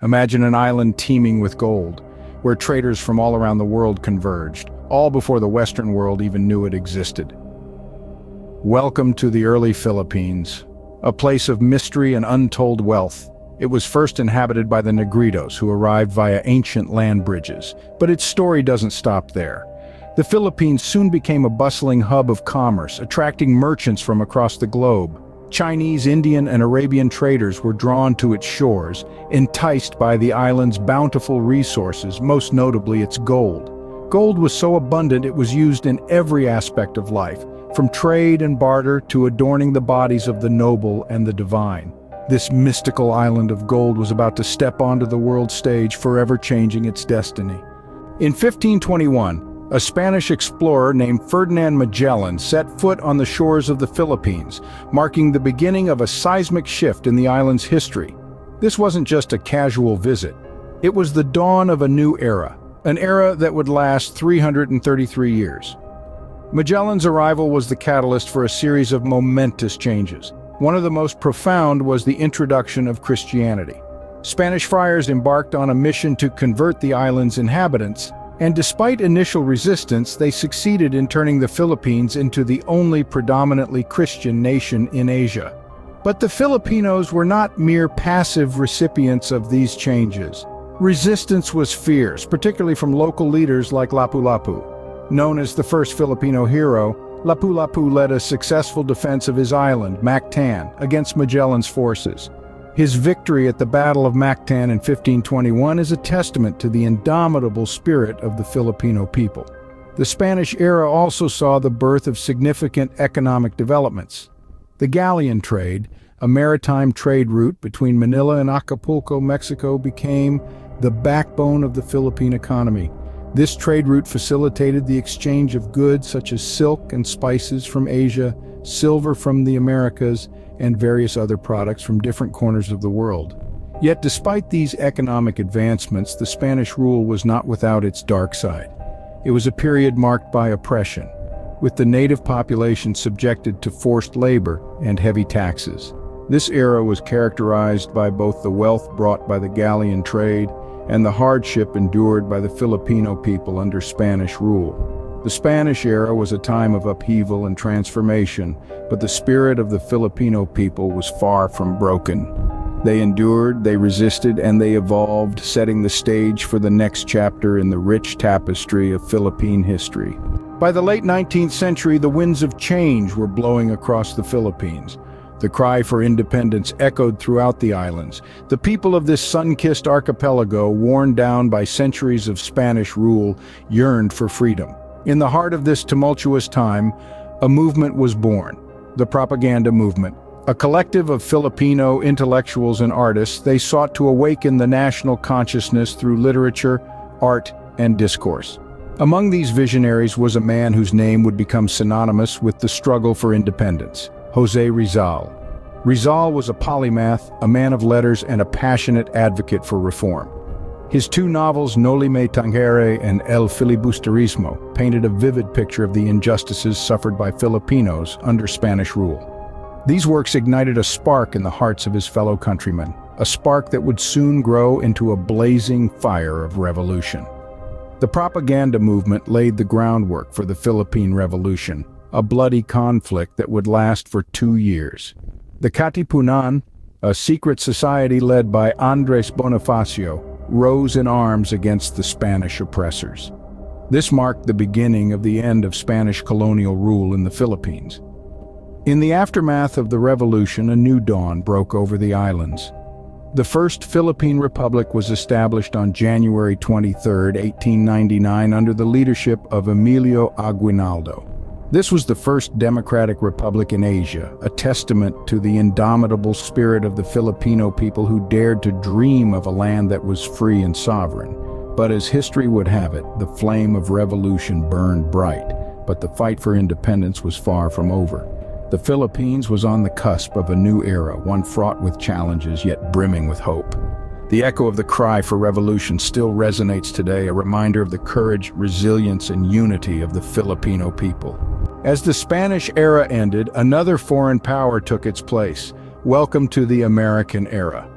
Imagine an island teeming with gold, where traders from all around the world converged, all before the Western world even knew it existed. Welcome to the early Philippines, a place of mystery and untold wealth. It was first inhabited by the Negritos, who arrived via ancient land bridges. But its story doesn't stop there. The Philippines soon became a bustling hub of commerce, attracting merchants from across the globe. Chinese, Indian, and Arabian traders were drawn to its shores, enticed by the island's bountiful resources, most notably its gold. Gold was so abundant it was used in every aspect of life, from trade and barter to adorning the bodies of the noble and the divine. This mystical island of gold was about to step onto the world stage, forever changing its destiny. In 1521, a Spanish explorer named Ferdinand Magellan set foot on the shores of the Philippines, marking the beginning of a seismic shift in the island's history. This wasn't just a casual visit. It was the dawn of a new era, an era that would last 333 years. Magellan's arrival was the catalyst for a series of momentous changes. One of the most profound was the introduction of Christianity. Spanish friars embarked on a mission to convert the island's inhabitants, and despite initial resistance, they succeeded in turning the Philippines into the only predominantly Christian nation in Asia. But the Filipinos were not mere passive recipients of these changes. Resistance was fierce, particularly from local leaders like Lapu-Lapu. Known as the first Filipino hero, Lapu-Lapu led a successful defense of his island, Mactan, against Magellan's forces. His victory at the Battle of Mactan in 1521 is a testament to the indomitable spirit of the Filipino people. The Spanish era also saw the birth of significant economic developments. The galleon trade, a maritime trade route between Manila and Acapulco, Mexico, became the backbone of the Philippine economy. This trade route facilitated the exchange of goods such as silk and spices from Asia, silver from the Americas, and various other products from different corners of the world. Yet despite these economic advancements, the Spanish rule was not without its dark side. It was a period marked by oppression, with the native population subjected to forced labor and heavy taxes. This era was characterized by both the wealth brought by the galleon trade and the hardship endured by the Filipino people under Spanish rule. The Spanish era was a time of upheaval and transformation, but the spirit of the Filipino people was far from broken. They endured, they resisted, and they evolved, setting the stage for the next chapter in the rich tapestry of Philippine history. By the late 19th century, the winds of change were blowing across the Philippines. The cry for independence echoed throughout the islands. The people of this sun-kissed archipelago, worn down by centuries of Spanish rule, yearned for freedom. In the heart of this tumultuous time, a movement was born, the propaganda movement. A collective of Filipino intellectuals and artists, they sought to awaken the national consciousness through literature, art, and discourse. Among these visionaries was a man whose name would become synonymous with the struggle for independence, José Rizal. Rizal was a polymath, a man of letters, and a passionate advocate for reform. His two novels, Noli Me Tangere and El Filibusterismo, painted a vivid picture of the injustices suffered by Filipinos under Spanish rule. These works ignited a spark in the hearts of his fellow countrymen, a spark that would soon grow into a blazing fire of revolution. The propaganda movement laid the groundwork for the Philippine Revolution, a bloody conflict that would last for 2 years. The Katipunan, a secret society led by Andres Bonifacio, rose in arms against the Spanish oppressors. This marked the beginning of the end of Spanish colonial rule in the Philippines. In the aftermath of the revolution, a new dawn broke over the islands. The first Philippine Republic was established on January 23, 1899, under the leadership of Emilio Aguinaldo. This was the first democratic republic in Asia, a testament to the indomitable spirit of the Filipino people who dared to dream of a land that was free and sovereign. But as history would have it, the flame of revolution burned bright, but the fight for independence was far from over. The Philippines was on the cusp of a new era, one fraught with challenges yet brimming with hope. The echo of the cry for revolution still resonates today, a reminder of the courage, resilience, and unity of the Filipino people. As the Spanish era ended, another foreign power took its place. Welcome to the American era.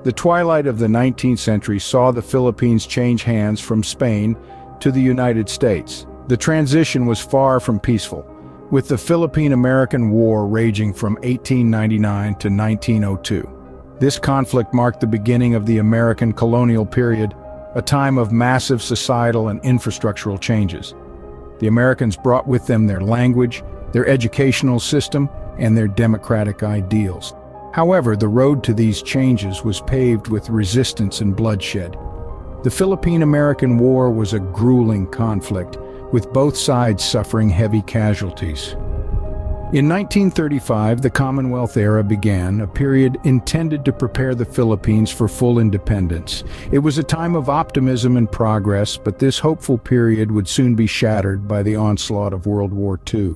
The twilight of the 19th century saw the Philippines change hands from Spain to the United States. The transition was far from peaceful, with the Philippine-American War raging from 1899 to 1902. This conflict marked the beginning of the American colonial period, a time of massive societal and infrastructural changes. The Americans brought with them their language, their educational system, and their democratic ideals. However, the road to these changes was paved with resistance and bloodshed. The Philippine-American War was a grueling conflict, with both sides suffering heavy casualties. In 1935, the Commonwealth era began, a period intended to prepare the Philippines for full independence. It was a time of optimism and progress, but this hopeful period would soon be shattered by the onslaught of World War II.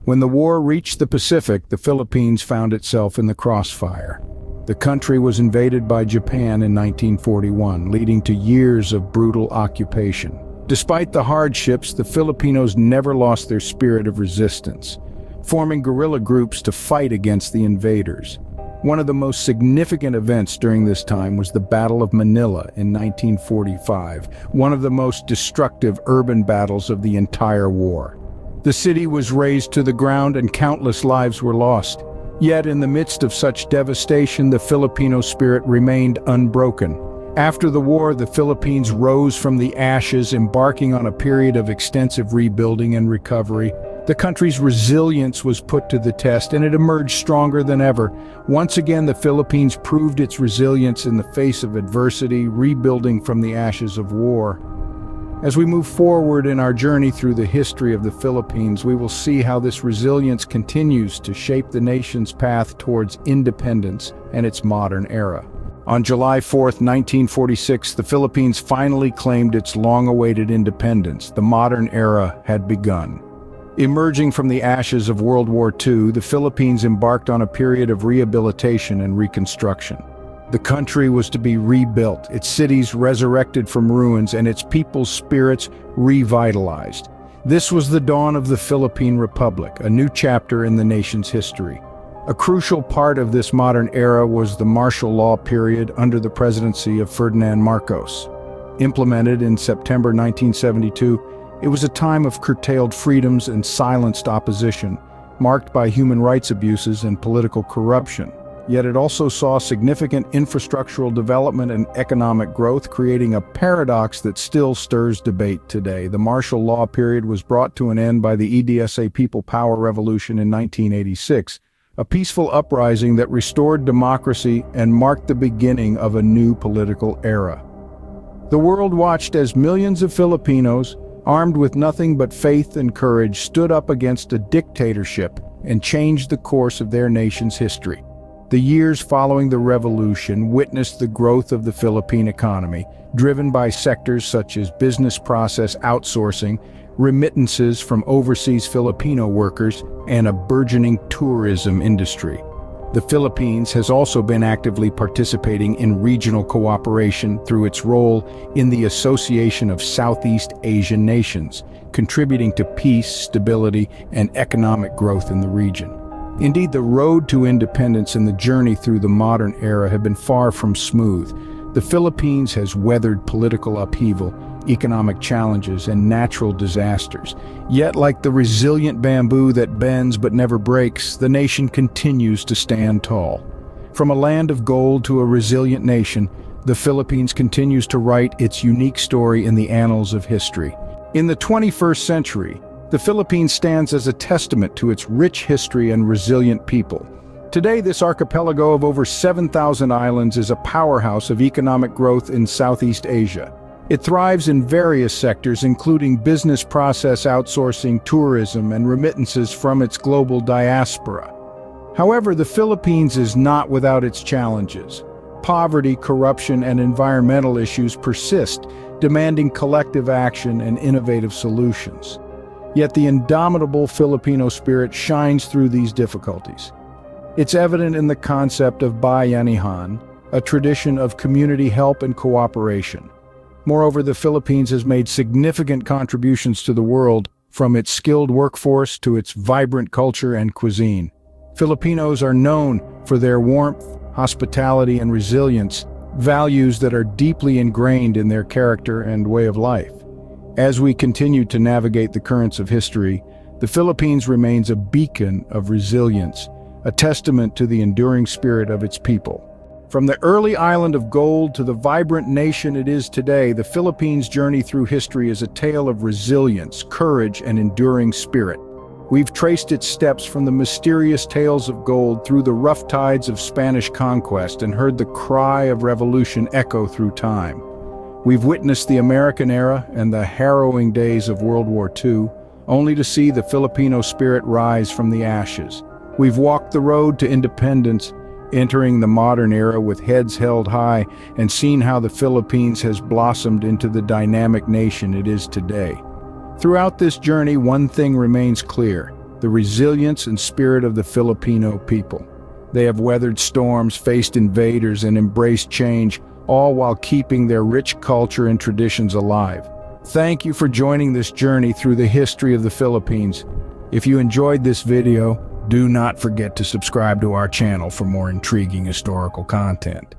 When the war reached the Pacific, the Philippines found itself in the crossfire. The country was invaded by Japan in 1941, leading to years of brutal occupation. Despite the hardships, the Filipinos never lost their spirit of resistance, forming guerrilla groups to fight against the invaders. One of the most significant events during this time was the Battle of Manila in 1945, one of the most destructive urban battles of the entire war. The city was razed to the ground and countless lives were lost. Yet in the midst of such devastation, the Filipino spirit remained unbroken. After the war, the Philippines rose from the ashes, embarking on a period of extensive rebuilding and recovery. The country's resilience was put to the test, and it emerged stronger than ever. Once again, the Philippines proved its resilience in the face of adversity, rebuilding from the ashes of war. As we move forward in our journey through the history of the Philippines, we will see how this resilience continues to shape the nation's path towards independence and its modern era. On July 4, 1946, the Philippines finally claimed its long-awaited independence. The modern era had begun. Emerging from the ashes of World War II, the Philippines embarked on a period of rehabilitation and reconstruction. The country was to be rebuilt, its cities resurrected from ruins, and its people's spirits revitalized. This was the dawn of the Philippine Republic, a new chapter in the nation's history. A crucial part of this modern era was the martial law period under the presidency of Ferdinand Marcos. Implemented in September 1972, it was a time of curtailed freedoms and silenced opposition, marked by human rights abuses and political corruption. Yet it also saw significant infrastructural development and economic growth, creating a paradox that still stirs debate today. The martial law period was brought to an end by the EDSA People Power Revolution in 1986, a peaceful uprising that restored democracy and marked the beginning of a new political era. The world watched as millions of Filipinos, armed with nothing but faith and courage, stood up against a dictatorship and changed the course of their nation's history. The years following the revolution witnessed the growth of the Philippine economy, driven by sectors such as business process outsourcing, remittances from overseas Filipino workers, and a burgeoning tourism industry. The Philippines has also been actively participating in regional cooperation through its role in the Association of Southeast Asian Nations, contributing to peace, stability, and economic growth in the region. Indeed, the road to independence and the journey through the modern era have been far from smooth. The Philippines has weathered political upheaval, economic challenges, and natural disasters. Yet, like the resilient bamboo that bends but never breaks, the nation continues to stand tall. From a land of gold to a resilient nation, the Philippines continues to write its unique story in the annals of history. In the 21st century, the Philippines stands as a testament to its rich history and resilient people. Today, this archipelago of over 7,000 islands is a powerhouse of economic growth in Southeast Asia. It thrives in various sectors, including business process outsourcing, tourism, and remittances from its global diaspora. However, the Philippines is not without its challenges. Poverty, corruption, and environmental issues persist, demanding collective action and innovative solutions. Yet the indomitable Filipino spirit shines through these difficulties. It's evident in the concept of bayanihan, a tradition of community help and cooperation. Moreover, the Philippines has made significant contributions to the world, from its skilled workforce to its vibrant culture and cuisine. Filipinos are known for their warmth, hospitality, and resilience, values that are deeply ingrained in their character and way of life. As we continue to navigate the currents of history, the Philippines remains a beacon of resilience, a testament to the enduring spirit of its people. From the early island of gold to the vibrant nation it is today, the Philippines' journey through history is a tale of resilience, courage, and enduring spirit. We've traced its steps from the mysterious tales of gold through the rough tides of Spanish conquest and heard the cry of revolution echo through time. We've witnessed the American era and the harrowing days of World War II, only to see the Filipino spirit rise from the ashes. We've walked the road to independence, entering the modern era with heads held high, and seen how the Philippines has blossomed into the dynamic nation it is today. Throughout this journey, one thing remains clear: the resilience and spirit of the Filipino people. They have weathered storms, faced invaders, and embraced change, all while keeping their rich culture and traditions alive. Thank you for joining this journey through the history of the Philippines. If you enjoyed this video, do not forget to subscribe to our channel for more intriguing historical content.